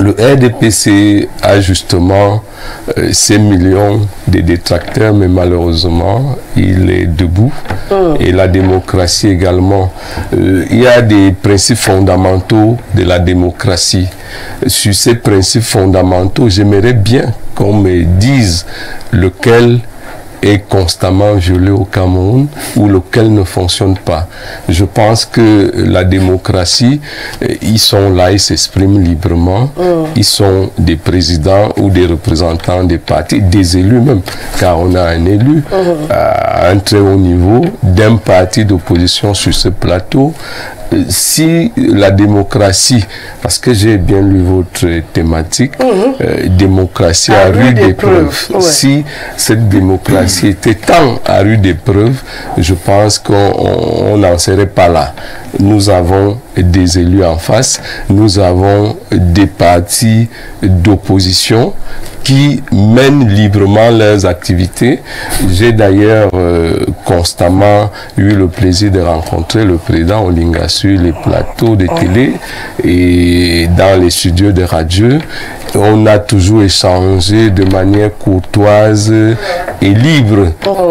Le RDPC a justement ses millions de détracteurs, mais malheureusement, il est debout. Et la démocratie également. Il y a des principes fondamentaux de la démocratie. Sur ces principes fondamentaux, j'aimerais bien qu'on me dise lequel est constamment violé au Cameroun ou lequel ne fonctionne pas. Je pense que la démocratie, ils sont là, ils s'expriment librement, ils sont des présidents ou des représentants des partis, des élus même, car on a un élu à un très haut niveau d'un parti d'opposition sur ce plateau. Si la démocratie, parce que j'ai bien lu votre thématique, démocratie à rude épreuve, si cette démocratie était tant à rude épreuve, je pense qu'on n'en serait pas là. Nous avons des élus en face, nous avons des partis d'opposition qui mènent librement leurs activités. J'ai d'ailleurs constamment eu le plaisir de rencontrer le président Olinga sur les plateaux de télé et dans les studios de radio. On a toujours échangé de manière courtoise et libre.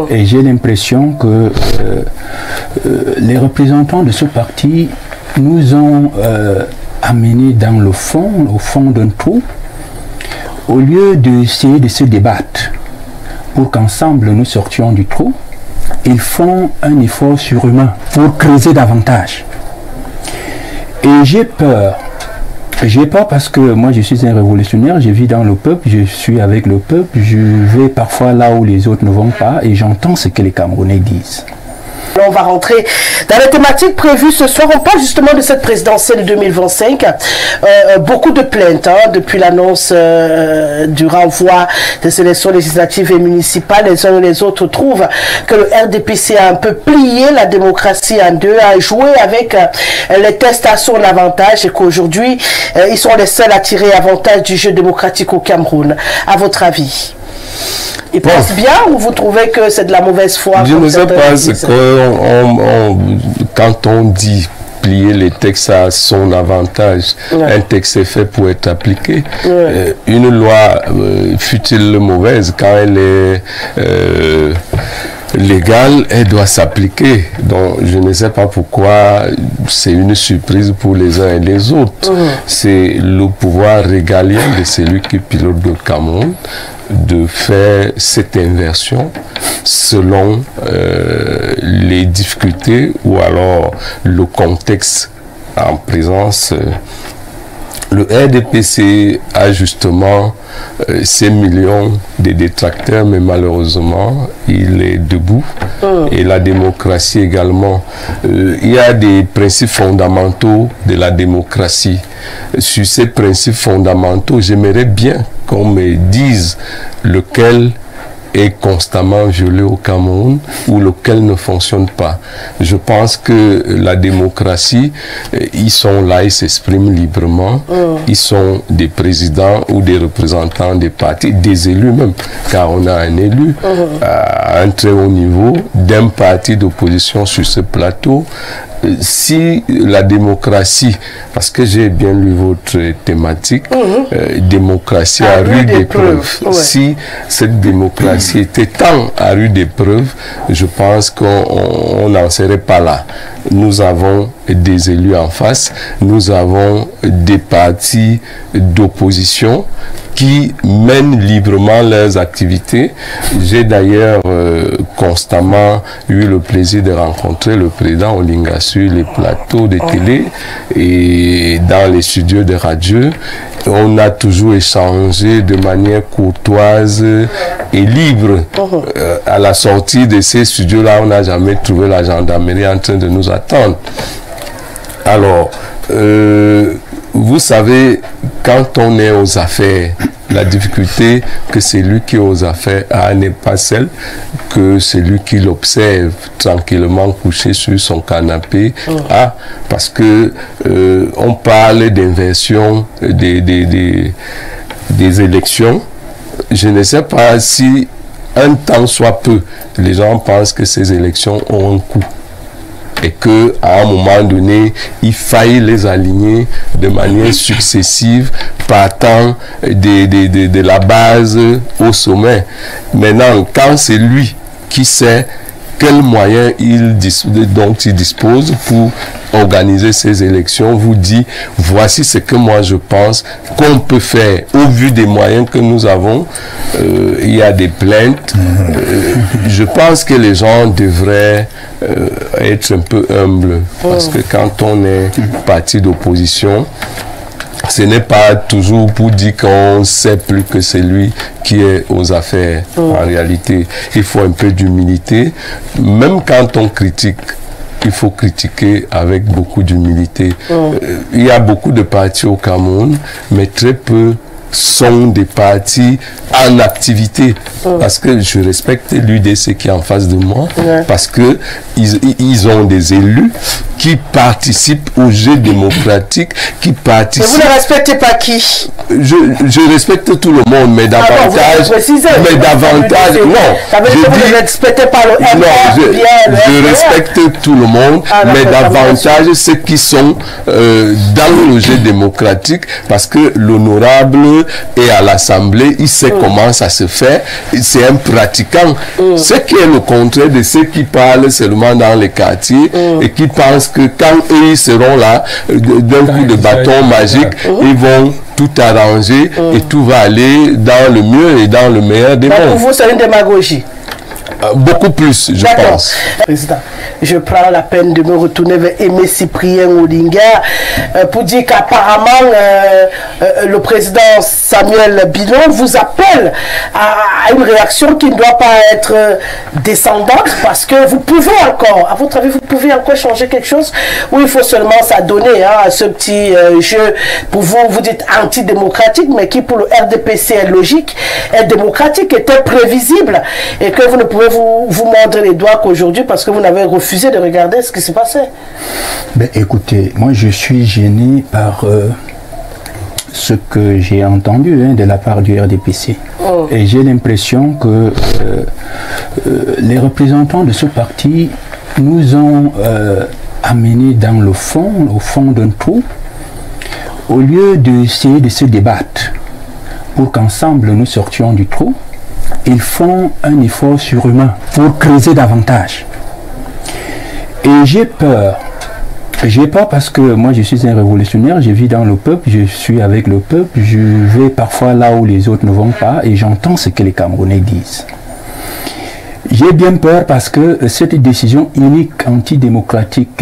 Et j'ai l'impression que les représentants de ce parti nous ont amenés dans le fond, au fond d'un trou, au lieu d'essayer de se débattre pour qu'ensemble nous sortions du trou. Ils font un effort surhumain pour creuser davantage. Et j'ai peur. J'ai peur parce que moi je suis un révolutionnaire, je vis dans le peuple, je suis avec le peuple, je vais parfois là où les autres ne vont pas et j'entends ce que les Camerounais disent. On va rentrer dans les thématiques prévues ce soir. On parle justement de cette présidentielle 2025. Beaucoup de plaintes depuis l'annonce du renvoi des élections législatives et municipales. Les uns et les autres trouvent que le RDPC a un peu plié la démocratie en deux, a joué avec les tests à son avantage et qu'aujourd'hui, ils sont les seuls à tirer avantage du jeu démocratique au Cameroun. À votre avis? Ils pensent bien ou vous trouvez que c'est de la mauvaise foi? Je ne sais pas ce que quand on dit plier les textes à son avantage, un texte est fait pour être appliqué. Une loi, fut-elle mauvaise, quand elle est légale, elle doit s'appliquer. Donc je ne sais pas pourquoi c'est une surprise pour les uns et les autres. C'est le pouvoir régalien de celui qui pilote le Cameroun de faire cette inversion selon les difficultés ou alors le contexte en présence. Le RDPC a justement ses millions de détracteurs, mais malheureusement, il est debout. Et la démocratie également. Il y a des principes fondamentaux de la démocratie. Sur ces principes fondamentaux, j'aimerais bien qu'on me dise lequel est constamment violé au Cameroun ou lequel ne fonctionne pas. Je pense que la démocratie, ils sont là, ils s'expriment librement, ils sont des présidents ou des représentants des partis, des élus même, car on a un élu à un très haut niveau d'un parti d'opposition sur ce plateau. Si la démocratie, parce que j'ai bien lu votre thématique, démocratie à rude épreuve, si cette démocratie était tant à rude épreuve, je pense qu'on n'en serait pas là. Nous avons des élus en face, nous avons des partis d'opposition qui mènent librement leurs activités. J'ai d'ailleurs constamment eu le plaisir de rencontrer le président Olinga sur les plateaux de télé et dans les studios de radio. On a toujours échangé de manière courtoise et libre. À la sortie de ces studios-là, on n'a jamais trouvé la gendarmerie en train de nous attendre. Alors, vous savez, quand on est aux affaires, la difficulté que celui qui est aux affaires a n'est pas celle que celui qui l'observe tranquillement couché sur son canapé a, parce que on parle d'inversion des élections. Je ne sais pas si un temps soit peu, les gens pensent que ces élections ont un coût. et qu'à un moment donné, il faille les aligner de manière successive, partant de la base au sommet. Maintenant, quand c'est lui qui sait quels moyens dont il dispose pour organiser ces élections, vous dit, voici ce que moi je pense qu'on peut faire au vu des moyens que nous avons. Il y a des plaintes. Je pense que les gens devraient être un peu humbles, parce que quand on est parti d'opposition, ce n'est pas toujours pour dire qu'on sait plus que celui qui est aux affaires. En réalité, il faut un peu d'humilité. Même quand on critique, il faut critiquer avec beaucoup d'humilité. Il y a beaucoup de partis au Cameroun, mais très peu sont des partis en activité, parce que je respecte l'UDC qui est en face de moi, parce que ils ont des élus qui participent au jeu démocratique, qui participent... Mais vous ne respectez pas qui? Je respecte tout le monde, mais davantage... mais davantage... Non, je ne respectez pas le je respecte tout le monde, mais davantage ceux qui sont dans le jeu démocratique, parce que l'honorable est à l'Assemblée, il sait comment ça se fait, c'est un pratiquant. Ce qui est le contraire de ceux qui parlent seulement dans les quartiers et qui pensent que quand eux ils seront là, d'un coup de bâton magique, ils vont tout arranger et tout va aller dans le mieux et dans le meilleur des mondes. Pour vous, c'est une démagogie. Beaucoup plus, je pense. Président, je prends la peine de me retourner vers Aimé Cyprien Olinga pour dire qu'apparemment le président Samuel Bilon vous appelle à une réaction qui ne doit pas être descendante, parce que vous pouvez encore, à votre avis, vous pouvez encore changer quelque chose, ou il faut seulement s'adonner à ce petit jeu, pour vous, vous dites antidémocratique, mais qui pour le RDPC est logique, est démocratique, est prévisible, et que vous ne pouvez vous mordre les doigts qu'aujourd'hui parce que vous n'avez refusé de regarder ce qui se passait. Ben, écoutez, moi je suis gêné par ce que j'ai entendu de la part du RDPC. Et j'ai l'impression que les représentants de ce parti nous ont amenés dans le fond, au fond d'un trou, au lieu d'essayer de se débattre pour qu'ensemble nous sortions du trou. Ils font un effort surhumain pour creuser davantage. Et j'ai peur. J'ai peur parce que moi je suis un révolutionnaire, je vis dans le peuple, je suis avec le peuple, je vais parfois là où les autres ne vont pas et j'entends ce que les Camerounais disent. J'ai bien peur parce que cette décision unique antidémocratique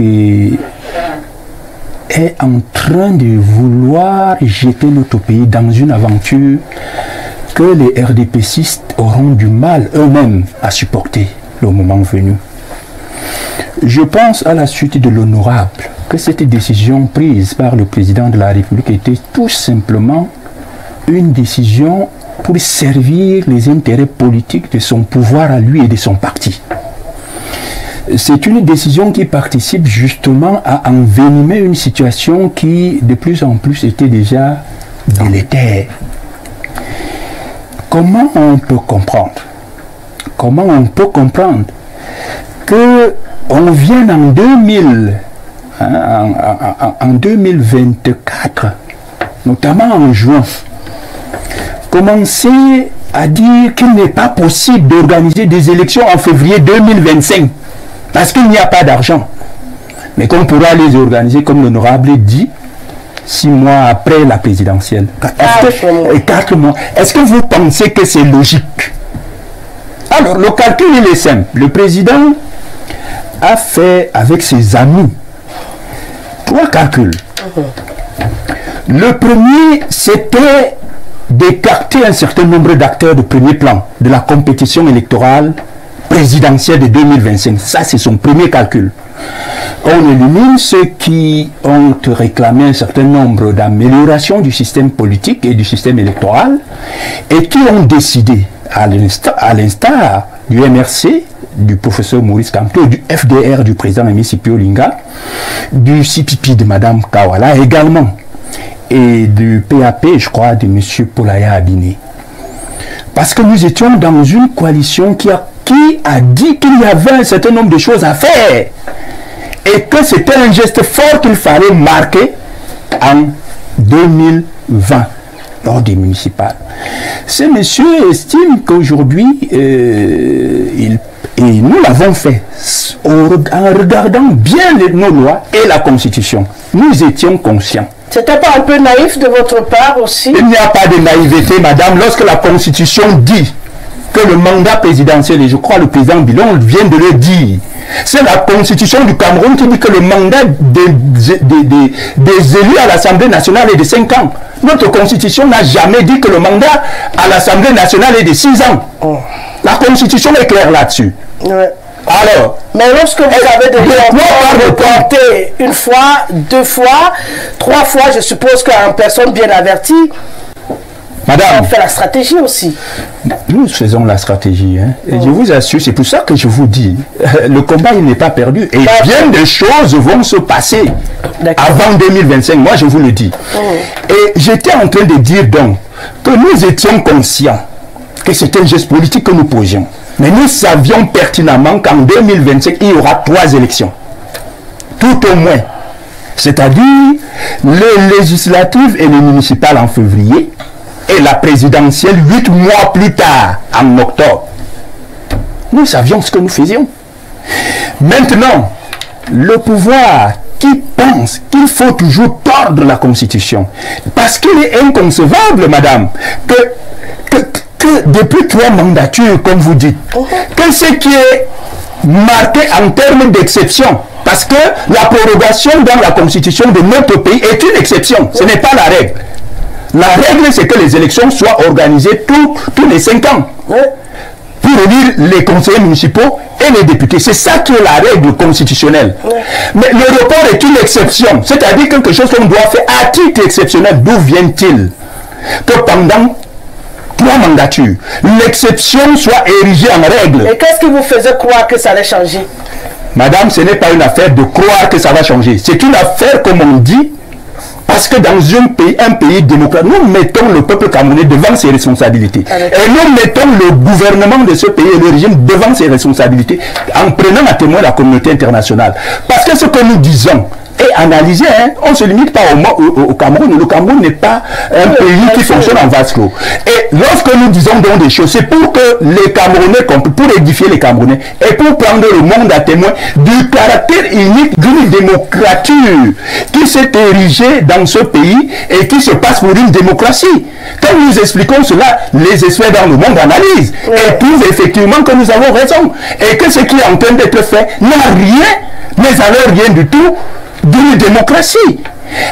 est en train de vouloir jeter notre pays dans une aventure que les RDPCistes auront du mal eux-mêmes à supporter le moment venu. Je pense à la suite de l'honorable que cette décision prise par le président de la République était tout simplement une décision pour servir les intérêts politiques de son pouvoir à lui et de son parti. C'est une décision qui participe justement à envenimer une situation qui de plus en plus était déjà délétère. Comment on peut comprendre que on vienne en 2024, notamment en juin, commencer à dire qu'il n'est pas possible d'organiser des élections en février 2025 parce qu'il n'y a pas d'argent, mais qu'on pourra les organiser comme l'honorable dit 6 mois après la présidentielle. 4 mois. Est-ce que vous pensez que c'est logique? Alors, le calcul, il est simple. Le président a fait avec ses amis 3 calculs. Le premier, c'était d'écarter un certain nombre d'acteurs de premier plan de la compétition électorale présidentielle de 2025. Ça, c'est son premier calcul. On élimine ceux qui ont réclamé un certain nombre d'améliorations du système politique et du système électoral et qui ont décidé, à l'instar du MRC, du professeur Maurice Kamto, du FDR du président Aimé Cyprien Olinga, du CPP de Mme Kawala également, et du PAP, je crois, de M. Polaya Abiné. Parce que nous étions dans une coalition qui a dit qu'il y avait un certain nombre de choses à faire. et que c'était un geste fort qu'il fallait marquer en 2020 lors des municipales. Ce monsieur estime qu'aujourd'hui, et nous l'avons fait en regardant bien nos lois et la Constitution. Nous étions conscients. C'était pas un peu naïf de votre part aussi? Il n'y a pas de naïveté, madame, lorsque la Constitution dit que le mandat présidentiel, et je crois le président Bilon vient de le dire, c'est la Constitution du Cameroun qui dit que le mandat des élus à l'Assemblée nationale est de 5 ans. Notre Constitution n'a jamais dit que le mandat à l'Assemblée nationale est de 6 ans. Oh. La Constitution est claire là-dessus. Ouais. Alors, mais lorsque vous avez déjà reporté une fois, 2 fois, 3 fois, je suppose qu'une personne bien avertie, madame, on fait la stratégie aussi. Nous faisons la stratégie. Hein. Et je vous assure, c'est pour ça que je vous dis, le combat il n'est pas perdu. Et bien de choses vont se passer avant 2025, moi je vous le dis. Et j'étais en train de dire donc que nous étions conscients que c'était un geste politique que nous posions. Mais nous savions pertinemment qu'en 2025, il y aura 3 élections. Tout au moins. C'est-à-dire les législatives et les municipales en février et la présidentielle 8 mois plus tard, en octobre. Nous savions ce que nous faisions. Maintenant, le pouvoir qui pense qu'il faut toujours tordre la Constitution, parce qu'il est inconcevable, madame, que depuis 3 mandatures, comme vous dites, que ce qui est marqué en termes d'exception, parce que la prorogation dans la Constitution de notre pays est une exception, ce n'est pas la règle. La règle, c'est que les élections soient organisées tous les 5 ans pour élire les conseillers municipaux et les députés. C'est ça qui est la règle constitutionnelle. Mais le report est une exception, c'est-à-dire quelque chose qu'on doit faire à titre exceptionnel. D'où vient-il que pendant 3 mandatures, l'exception soit érigée en règle? Et qu'est-ce qui vous faisait croire que ça allait changer? Madame, ce n'est pas une affaire de croire que ça va changer. C'est une affaire, comme on dit, parce que dans un pays démocratique, nous mettons le peuple camerounais devant ses responsabilités. Et nous mettons le gouvernement de ce pays et le régime devant ses responsabilités en prenant à témoin la communauté internationale. Parce que ce que nous disons est analysé, hein, on ne se limite pas au Cameroun. Le Cameroun n'est pas un pays qui fonctionne en vase clos. Et lorsque nous disons donc des choses, c'est pour que les Camerounais, pour édifier les Camerounais et pour prendre le monde à témoin du caractère unique d'une démocrature qui s'est érigée dans ce pays et qui se passe pour une démocratie. Quand nous expliquons cela, les experts dans le monde analysent et trouvent effectivement que nous avons raison et que ce qui est en train d'être fait n'a rien, mais alors rien du tout, d'une démocratie.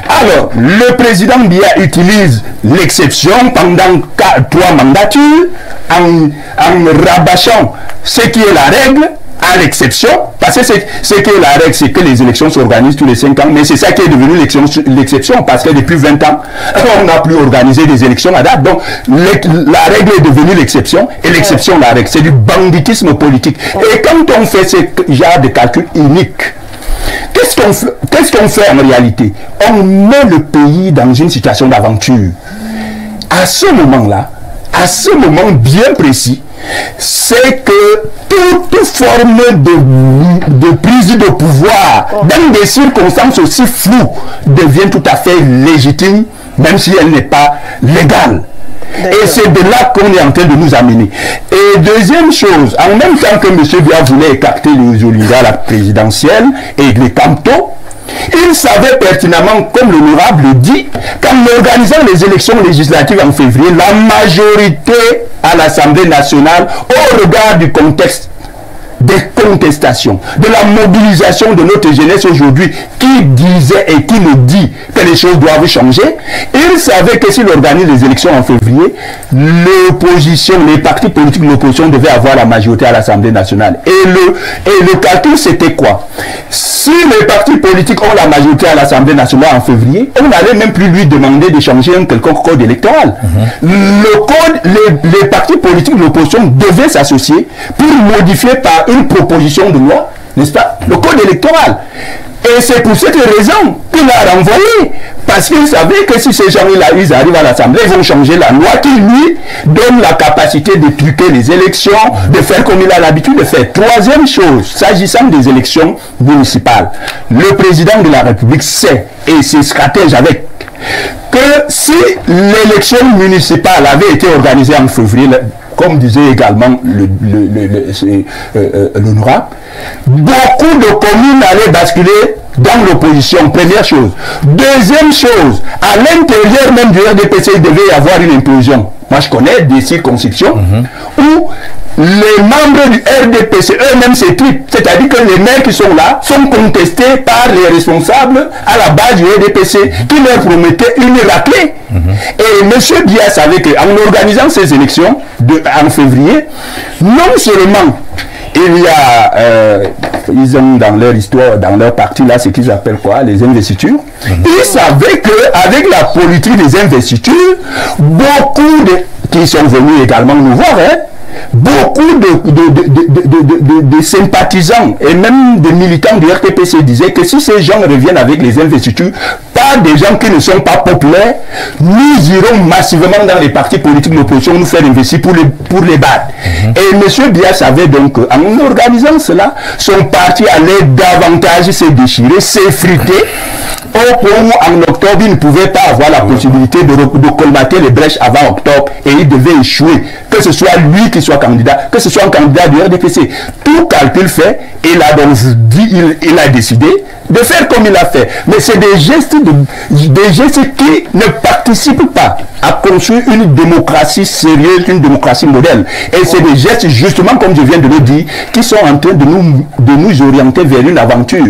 Alors, le président Biya utilise l'exception pendant 3 mandatures en rabâchant ce qui est la règle à l'exception, parce que ce qui est la règle, c'est que les élections s'organisent tous les 5 ans, mais c'est ça qui est devenu l'exception, parce que depuis 20 ans, on n'a plus organisé des élections à date, donc la règle est devenue l'exception, et l'exception la règle, c'est du banditisme politique. Et quand on fait ce genre de calcul unique, qu'est-ce qu'on fait en réalité? On met le pays dans une situation d'aventure. À ce moment-là, à ce moment bien précis, c'est que toute forme de prise de pouvoir dans des circonstances aussi floues devient tout à fait légitime, même si elle n'est pas légale. Et c'est de là qu'on est en train de nous amener. Et deuxième chose, en même temps que M. Biya voulait écarter les oligarques présidentiels et les Camto, il savait pertinemment, comme l'honorable le dit, qu'en organisant les élections législatives en février, la majorité à l'Assemblée nationale, au regard du contexte des contestations, de la mobilisation de notre jeunesse aujourd'hui, qui disait et qui nous dit que les choses doivent changer, il savait que s'il organise les élections en février, l'opposition, les partis politiques de l'opposition devaient avoir la majorité à l'Assemblée nationale. Et le calcul, c'était quoi? Si les partis politiques ont la majorité à l'Assemblée nationale en février, on n'allait même plus lui demander de changer un quelconque code électoral. Le code, les partis politiques de l'opposition devaient s'associer pour modifier par une proposition de loi, n'est-ce pas, le code électoral. Et c'est pour cette raison qu'il a renvoyé. Parce qu'ils savaient que si ces gens-là, ils arrivent à l'Assemblée, ils vont changer la loi qui lui donne la capacité de truquer les élections, de faire comme il a l'habitude de faire. Troisième chose, s'agissant des élections municipales, le président de la République sait, et c'est stratège avec, que si l'élection municipale avait été organisée en février, comme disait également l'honorable, beaucoup de communes allaient basculer dans l'opposition, première chose. Deuxième chose, à l'intérieur même du RDPC, il devait y avoir une implosion. Moi, je connais des circonscriptions où les membres du RDPC eux-mêmes s'étripent. C'est-à-dire que les maires qui sont là sont contestés par les responsables à la base du RDPC qui leur promettaient une raclée. Et M. Biya savait qu'en organisant ces élections en février, non seulement il y a, ils ont dans leur histoire, dans leur parti là, ce qu'ils appellent quoi, les investitures. Ils savaient qu'avec la politique des investitures, beaucoup qui sont venus également nous voir, beaucoup de sympathisants et même des militants du RTPC disaient que si ces gens reviennent avec les investitures, pas des gens qui ne sont pas populaires, nous irons massivement dans les partis politiques de l'opposition nous faire investir pour les battre. Et M. Biya savait donc qu'en organisant cela, son parti allait davantage se déchirer, s'effriter, au point où en octobre, il ne pouvait pas avoir la possibilité de colmater les brèches avant octobre et il devait échouer. Que ce soit lui qui soit candidat, que ce soit un candidat du RDPC. Tout calcul fait, il a donc dit, il a décidé de faire comme il a fait. Mais c'est des gestes qui ne participent pas à construire une démocratie sérieuse, une démocratie modèle. Et c'est des gestes, justement, comme je viens de le dire, qui sont en train de nous orienter vers une aventure.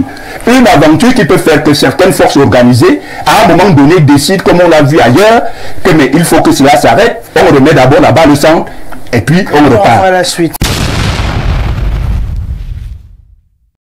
Une aventure qui peut faire que certaines forces organisées, à un moment donné, décident, comme on l'a vu ailleurs, que mais il faut que cela s'arrête. On remet d'abord la balle au centre et puis on repart. À la suite.